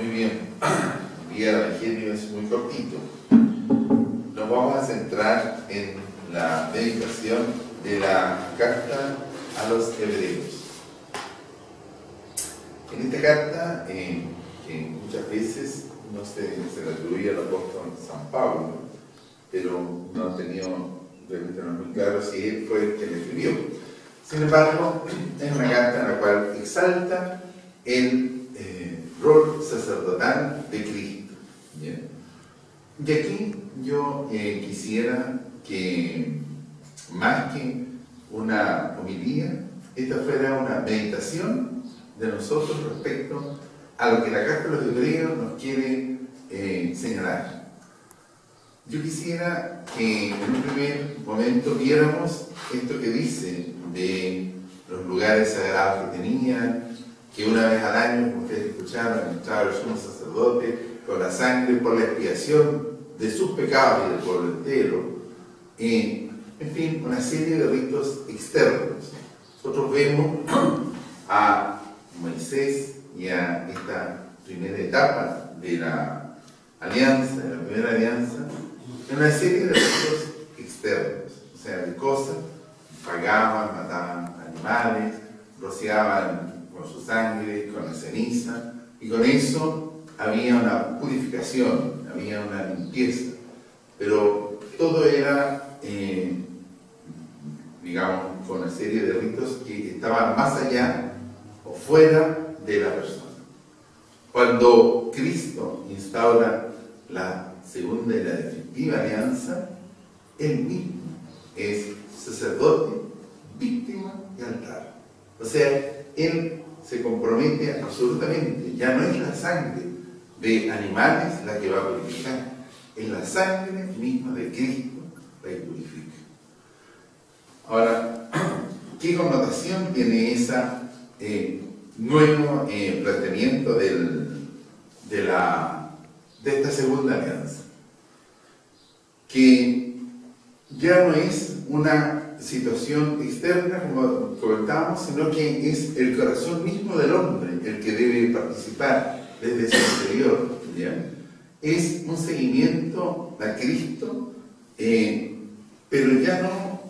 Muy bien, el día del Evangelio es muy cortito. Nos vamos a centrar en la meditación de la carta a los hebreos. En esta carta, que muchas veces no se le atribuye al apóstol San Pablo, pero no ha tenido realmente muy claro si él fue el que le escribió. Sin embargo, es una carta en la cual exalta el rol sacerdotal de Cristo. ¿Bien? Y aquí yo quisiera que, más que una homilía, esta fuera una meditación de nosotros respecto a lo que la carta de los hebreos nos quiere señalar. Yo quisiera que en un primer momento viéramos esto que dice de los lugares sagrados que tenían, que una vez al año, como ustedes escucharon, entraba el sumo sacerdote con la sangre por la expiación de sus pecados y del pueblo entero. En fin, una serie de ritos externos. Nosotros vemos a Moisés y a esta primera etapa de la alianza, de la primera alianza, en una serie de ritos externos, o sea, de cosas, pagaban, mataban animales, rociaban con su sangre, con la ceniza, y con eso había una purificación, había una limpieza, pero todo era, digamos, con una serie de ritos que estaban más allá o fuera de la persona. Cuando Cristo instaura la segunda y la definitiva alianza, él mismo es sacerdote, víctima y altar. O sea, él se compromete absolutamente, ya no es la sangre de animales la que va a purificar, es la sangre misma de Cristo la que purifica. Ahora, ¿qué connotación tiene esa nuevo planteamiento de esta segunda alianza? Que ya no es una situación externa, como comentábamos, sino que es el corazón mismo del hombre el que debe participar desde su interior. ¿Ya? Es un seguimiento a Cristo, pero ya no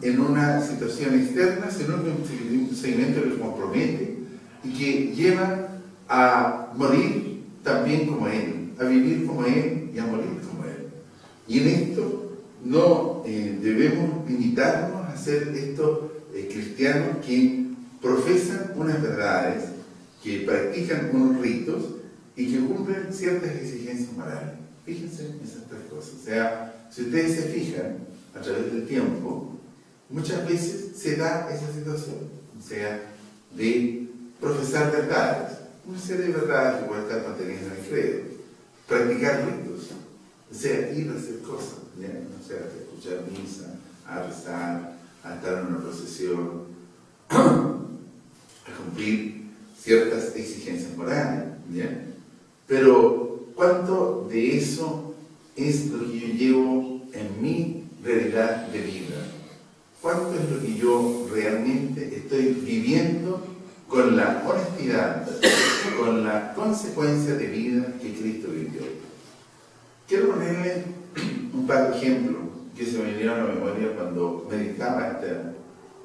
en una situación externa, sino que un seguimiento que lo compromete y que lleva a morir también como Él, a vivir como Él y a morir como Él. Y en esto no debemos limitarnos a ser estos cristianos que profesan unas verdades, que practican unos ritos y que cumplen ciertas exigencias morales. Fíjense en esas tres cosas. O sea, si ustedes se fijan a través del tiempo, muchas veces se da esa situación, o sea, de profesar verdades, una serie de verdades que pueden estar mantenidas en el credo, practicar ritos, o sea, ir a hacer cosas, ¿ya? O sea, a escuchar misa, a rezar, a estar en una procesión, a cumplir ciertas exigencias morales, ¿ya? Pero ¿cuánto de eso es lo que yo llevo en mi realidad de vida? ¿Cuánto es lo que yo realmente estoy viviendo con la honestidad, con la consecuencia de vida que Cristo vivió? Quiero ponerle un par de ejemplos que se me vinieron a la memoria cuando meditaba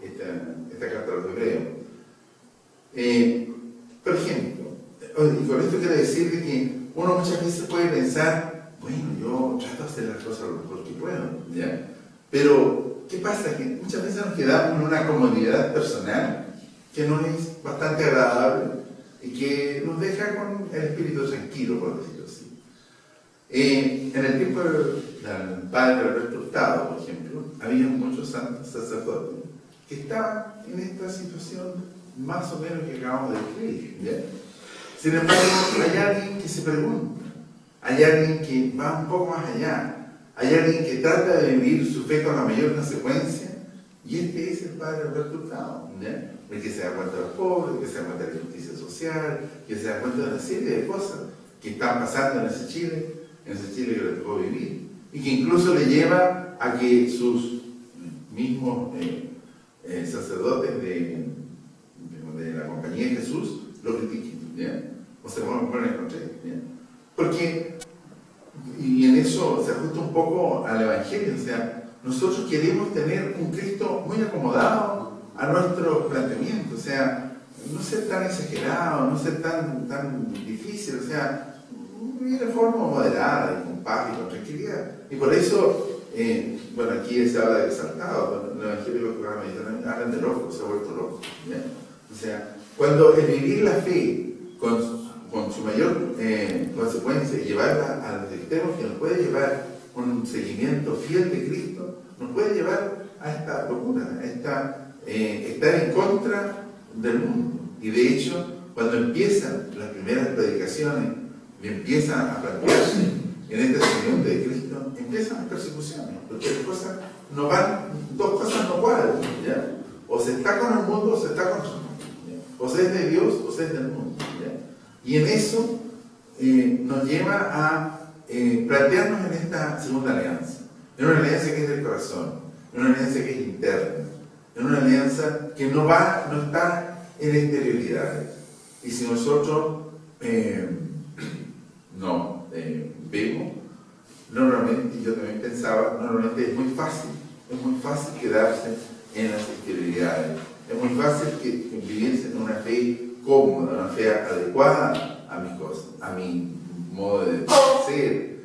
esta carta a los hebreos. Por ejemplo, y con esto quiero decir que uno muchas veces puede pensar, bueno, yo trato de hacer las cosas lo mejor que puedo, ¿ya? Pero, ¿qué pasa? Que muchas veces nos quedamos en una comodidad personal que no es bastante agradable y que nos deja con el espíritu tranquilo, por decirlo así. En el tiempo del padre Alberto Hurtado, por ejemplo, había muchos santos sacerdotes que estaban en esta situación más o menos que acabamos de describir, ¿ya? Sin embargo, hay alguien que se pregunta, hay alguien que va un poco más allá, hay alguien que trata de vivir su fe con la mayor consecuencia, y este es el padre Alberto Hurtado, ¿ya? El que se da cuenta de los pobres, el que se da cuenta de la justicia social, que se da cuenta de una serie de cosas que están pasando en ese Chile que le tocó vivir, y que incluso le lleva a que sus mismos sacerdotes de la Compañía de Jesús lo critiquen, ¿ya? o se ponen contra él. ¿Ya? Porque, y en eso se ajusta un poco al Evangelio, o sea, nosotros queremos tener un Cristo muy acomodado a nuestro planteamiento, o sea, no ser tan exagerado, no ser tan difícil, o sea, vivir de forma moderada y con paz y con tranquilidad. Y por eso, bueno, aquí se habla de exaltado, en el Evangelio de los programas hablan de loco, se ha vuelto loco. ¿Ya? O sea, cuando el vivir la fe con su mayor consecuencia y llevarla a los extremos que nos puede llevar un seguimiento fiel de Cristo, nos puede llevar a esta locura, a estar en contra del mundo. Y de hecho, cuando empiezan las primeras predicaciones y empiezan a plantearse en esta seguimiento de Cristo, empiezan las persecuciones, porque las cosas no van, dos cosas no cuadran, ¿ya? O se está con el mundo o se está contra el mundo, ¿ya? O se es de Dios o se es del mundo, ¿ya? Y en eso nos lleva a plantearnos en esta segunda alianza, en una alianza que es del corazón, en una alianza que es interna, en una alianza que no está en exterioridades. Y si nosotros vemos, normalmente, yo también pensaba, normalmente es muy fácil quedarse en las exterioridades, es muy fácil que vivirse en una fe cómoda, una fe adecuada a mis cosas, a mi modo de ser.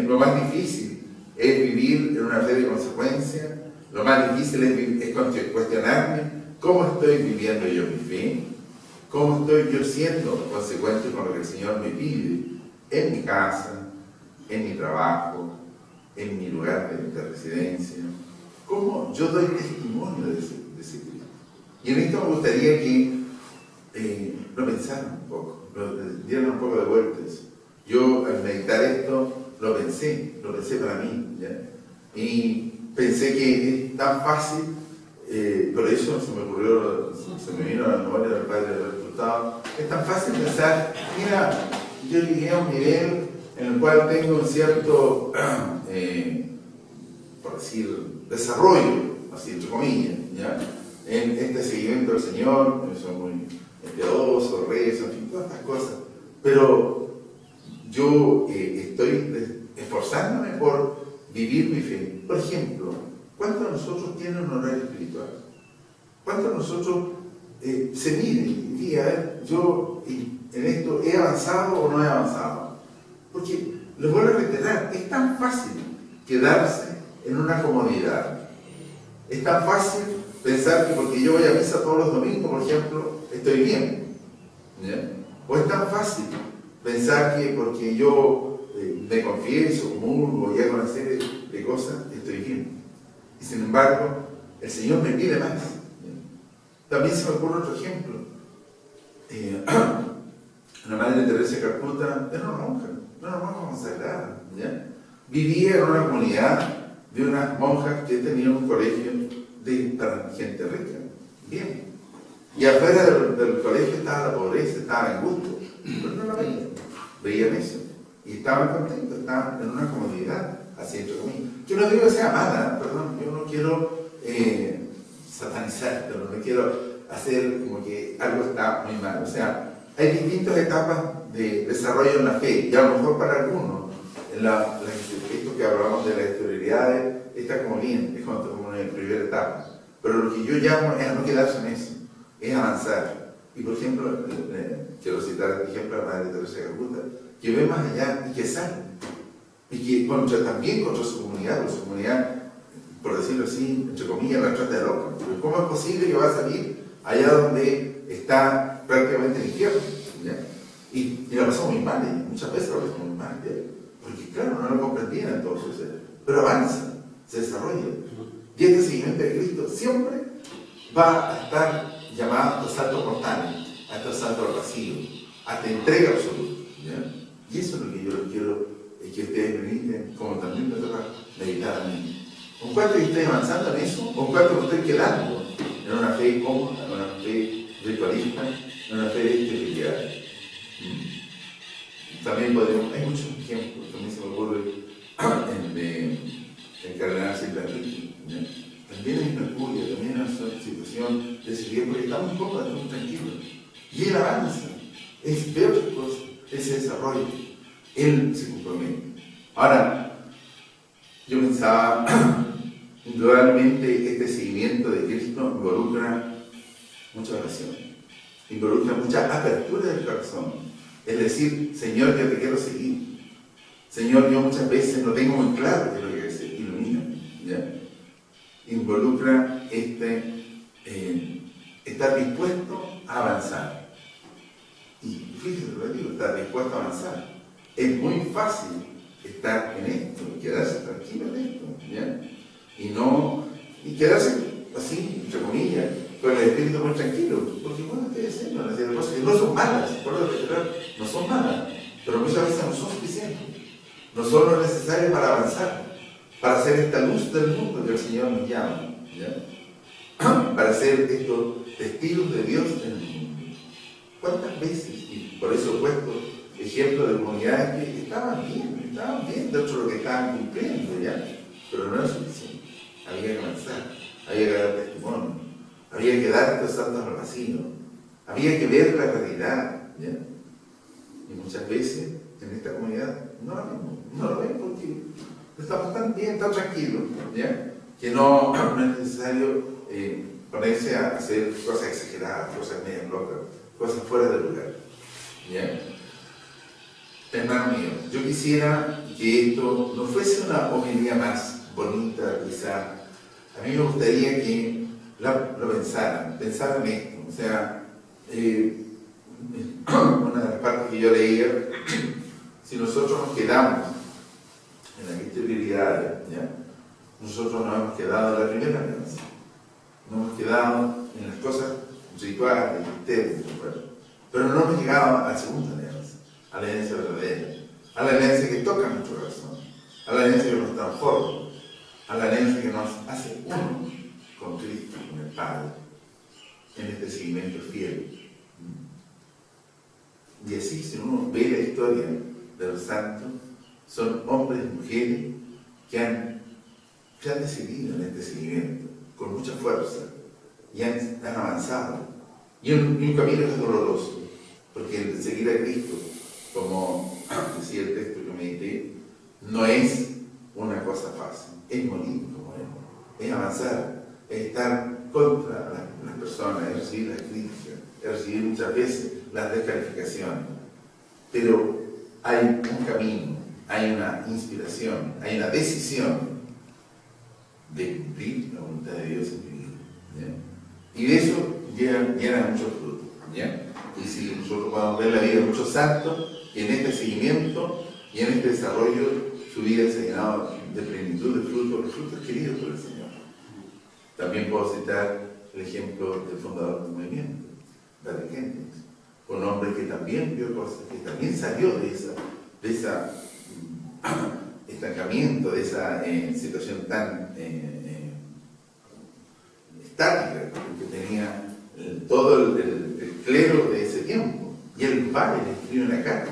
Lo más difícil es vivir en una fe de consecuencia, lo más difícil es cuestionarme cómo estoy viviendo yo mi fe, cómo estoy yo siendo consecuente con lo que el Señor me pide en mi casa, en mi trabajo, en mi lugar de residencia, cómo yo doy testimonio de ese Cristo. Y en esto me gustaría que lo pensaran un poco, lo dieran un poco de vueltas. Yo al meditar esto lo pensé para mí, ¿ya? Y pensé que es tan fácil, por eso se me vino a la memoria del padre del resultado, es tan fácil pensar, mira, yo llegué a un nivel en el cual tengo un cierto, por decir, desarrollo, así entre comillas, ¿ya? En este seguimiento del Señor, soy muy piadoso, rezo, en fin, todas estas cosas, pero yo estoy esforzándome por vivir mi fe. Por ejemplo, ¿cuántos de nosotros tienen un horario espiritual? ¿Cuántos de nosotros se miden y digan, a ver, yo en esto he avanzado o no he avanzado? Porque, les vuelvo a reiterar, es tan fácil quedarse en una comodidad. Es tan fácil pensar que porque yo voy a misa todos los domingos, por ejemplo, estoy bien. ¿Ya? O es tan fácil pensar que porque yo me confieso, comulgo y hago una serie de cosas, estoy bien. Y sin embargo, el Señor me pide más. ¿Ya? También se me ocurre otro ejemplo. La Madre Teresa de Calcuta era una monja consagrada. ¿Ya? Vivía en una comunidad de unas monjas que tenían un colegio para gente rica. Bien. Y afuera del colegio estaba la pobreza, estaba la angustia. Pero no la veían eso. Y estaban contentos, estaban en una comodidad, así entre comillas. Yo no digo que sea mala, perdón, yo no quiero satanizar, pero no quiero hacer como que algo está muy mal. O sea, hay distintas etapas de desarrollo en la fe, y a lo mejor para algunos, esto que hablamos de las exterioridades, está como bien, es como una primera etapa. Pero lo que yo llamo es a no quedarse en eso, es avanzar. Y por ejemplo, quiero citar el ejemplo de la Madre Teresa de Calcuta, que ve más allá y que sale. Y que también contra su comunidad, por decirlo así, entre comillas, la trata de loca. ¿Cómo es posible que va a salir allá donde está prácticamente el infierno? ¿Ya? Y la pasó muy mal, muchas veces la pasó muy mal, ¿ya? Porque claro, no lo comprendían entonces, pero avanza, se desarrolla. Y este seguimiento de Cristo siempre va a estar llamado a estos saltos mortales, a estos saltos al vacío, a esta entrega absoluta. ¿Ya? Y eso es lo que yo quiero que ustedes mediten, como también me toca meditar a mí. ¿Con cuánto estoy avanzando en eso? ¿Con cuánto me estoy quedando en una fe cómoda, en una fe ritualista, en una fe de espiritualidad? También hay muchos ejemplos, también se me ocurre el cardenal Silva Enrique. También hay Mercurio, también hay una situación de seguir porque estamos cómodos, estamos tranquilos. Y él avanza. es ver ese desarrollo. Él se compromete. Ahora, yo pensaba, indudablemente este seguimiento de Cristo involucra mucha oración, involucra mucha apertura del corazón. Es decir, Señor, yo te quiero seguir. Señor, yo muchas veces no tengo muy claro qué es lo que quiero hacer, ilumíname. ¿Ya? Involucra estar dispuesto a avanzar. Y fíjense lo que digo, estar dispuesto a avanzar. Es muy fácil estar en esto, quedarse tranquilo en esto, ¿ya? Y quedarse así, entre comillas, con el espíritu muy tranquilo, porque bueno, estoy haciendo una serie de cosas que no son malas, por lo general, no son malas, pero muchas veces no son suficientes, no son lo necesario para avanzar, para ser esta luz del mundo que el Señor nos llama, ¿ya? Para ser estos testigos de Dios en el mundo. ¿Cuántas veces? Y por eso he puesto ejemplos de comunidades que estaban bien, dentro de lo que estaban cumpliendo, ¿ya? Pero no era suficiente, había que avanzar, había que dar testimonio, había que dar estos santos al vacío, había que ver la realidad, ¿ya? Y muchas veces en esta comunidad no lo ven porque estamos tan bien, tan tranquilos, ¿ya? Que no es necesario ponerse a hacer cosas exageradas, cosas medias locas, cosas fuera de lugar, ¿ya? Hermano mío, yo quisiera que esto no fuese una homilía más bonita, quizá. A mí me gustaría que lo pensaran en esto. O sea, una de las partes que yo leía, si nosotros nos quedamos en las exterioridades, ¿ya? Nosotros nos hemos quedado en la primera alianza, nos hemos quedado en las cosas rituales, externas, pero no hemos llegado a la segunda alianza, a la alianza verdadera, a la alianza que toca nuestro corazón, a la alianza que nos transforma, a la alianza que nos hace uno con Cristo, con el Padre, en este seguimiento fiel. Y así, si uno ve la historia de los santos, son hombres y mujeres que han decidido en este seguimiento con mucha fuerza y han avanzado. Y un camino es doloroso, porque el seguir a Cristo, como decía el texto que medité, no es una cosa fácil, es morir como Él, es avanzar, es estar contra las personas, es recibir las críticas, es recibir muchas veces las descalificaciones. Pero hay un camino, hay una inspiración, hay una decisión de cumplir la voluntad de Dios en mi vida, ¿ya? Y de eso llena muchos frutos, ¿ya? Y si nosotros podemos ver la vida de muchos santos, y en este seguimiento y en este desarrollo, su vida se ha llenado de plenitud de frutos, los frutos queridos por el Señor. También puedo citar el ejemplo del fundador del movimiento, David Hendricks, un hombre que también vio cosas, que también salió de esa estancamiento, de esa situación tan estática que tenía todo el clero de ese tiempo. Y él va y le escribe una carta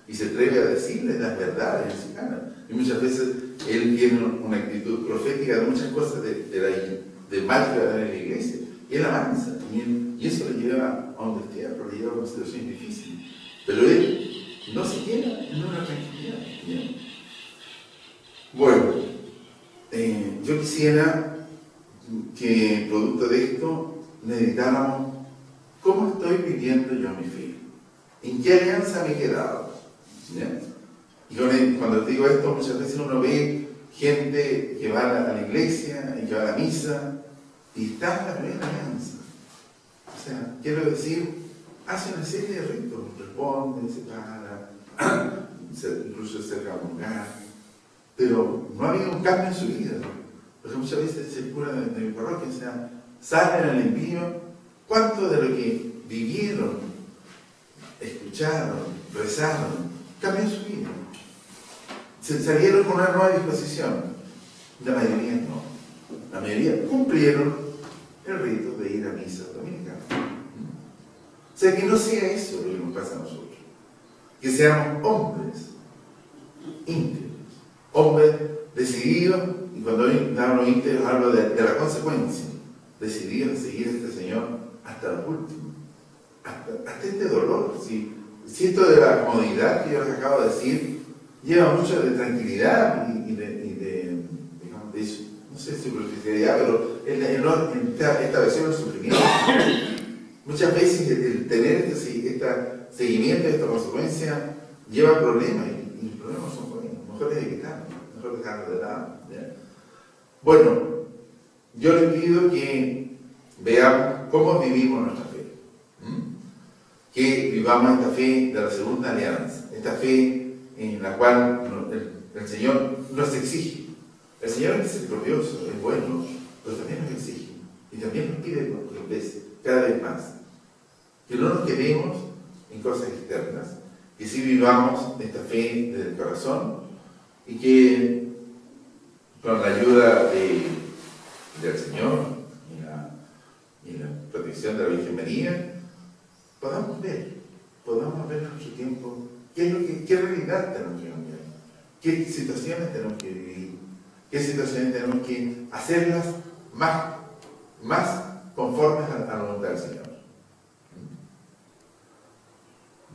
y se atreve a decirle las verdades en su cara. Y muchas veces él tiene una actitud profética de muchas cosas de mal que va a dar en la iglesia. Y él avanza y eso le lleva a un destierro, le lleva a una situación difícil. Pero él no se queda en una tranquilidad, ¿ya? Bueno, yo quisiera que producto de esto meditáramos cómo estoy viviendo yo mi fe, en qué alianza me he quedado, ¿ya? Y cuando te digo esto, muchas veces uno ve gente que va a la iglesia y que va a la misa y está en la primera alianza. O sea, quiero decir, hace una serie de ritos, responde, se para, incluso se acerca a un lugar, pero no ha habido un cambio en su vida. Porque muchas veces el cura de mi parroquia, o sea, salen al envío, ¿cuánto de lo que vivieron, escucharon, rezaron, cambió su vida? Se salieron con una nueva disposición. La mayoría no. La mayoría cumplieron el rito de ir a misa dominical. O sea, que no sea eso lo que nos pasa a nosotros. Que seamos hombres íntegros, hombres decididos, y cuando hablo íntegros hablo de la consecuencia, decididos en seguir a este Señor hasta lo último, hasta este dolor. Si si esto de la comodidad que yo les acabo de decir lleva mucho de tranquilidad y de digamos, de, no sé, superficialidad, pero esta versión del sufrimiento. Muchas veces el tener este seguimiento, esta consecuencia, lleva problemas y los problemas son buenos. Mejor es evitarlos, mejor dejarlos de lado. ¿Ya? Bueno, yo les pido que veamos cómo vivimos nuestra fe. Que vivamos esta fe de la segunda alianza, esta fe en la cual el Señor nos exige. El Señor es misericordioso, es bueno, pero también nos exige y también nos pide cada vez más. Que no nos quedemos en cosas externas, que sí vivamos esta fe desde el corazón y que con la ayuda del Señor y la protección de la Virgen María podamos ver en nuestro tiempo qué realidad tenemos que cambiar, qué situaciones tenemos que vivir, qué situaciones tenemos que hacerlas más conformes a la voluntad del Señor.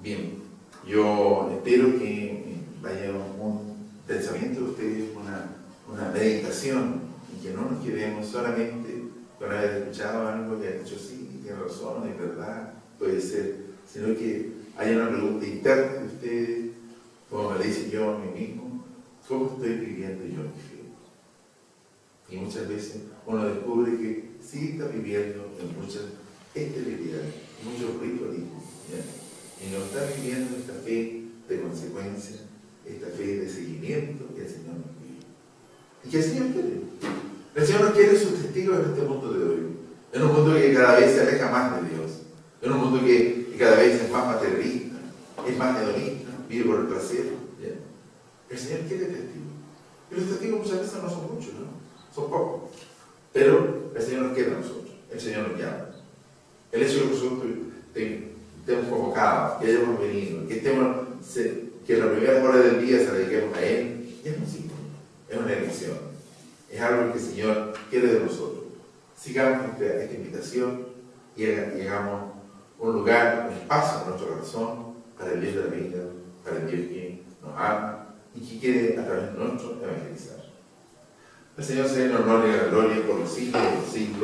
Bien, yo espero que vaya un pensamiento de ustedes, una meditación, y que no nos quedemos solamente con haber escuchado algo que ha dicho sí, tiene razón, es verdad, puede ser, sino que haya una pregunta interna de ustedes, como me la hice yo a mí mismo, ¿cómo estoy viviendo yo mi fe? Y muchas veces uno descubre que sí está viviendo en mucha esterilidad, mucho ritualismo, ¿ya? Y no está viviendo esta fe de consecuencia, esta fe de seguimiento que el Señor nos pide. Y que el Señor quiere. El Señor nos quiere sus testigos en este mundo de hoy. En un mundo que cada vez se aleja más de Dios. En un mundo que cada vez es más materialista, es más hedonista, vive por el placer. ¿Ya? El Señor quiere testigos. Y los testigos muchas veces no son muchos, ¿no? Son pocos. Pero el Señor nos quiere a nosotros. El Señor nos llama. El hecho de que nosotros estemos convocados, que hayamos venido, que en la primera hora del día se la dediquemos a Él, ya no sirve. Es una elección. Es algo que el Señor quiere de nosotros. Sigamos esta invitación y hagamos un lugar, un espacio en nuestro corazón para el bien de la vida, para el bien que nos ama y que quiere a través de nosotros evangelizar. El Señor sea en honor y la gloria por los siglos de los siglos.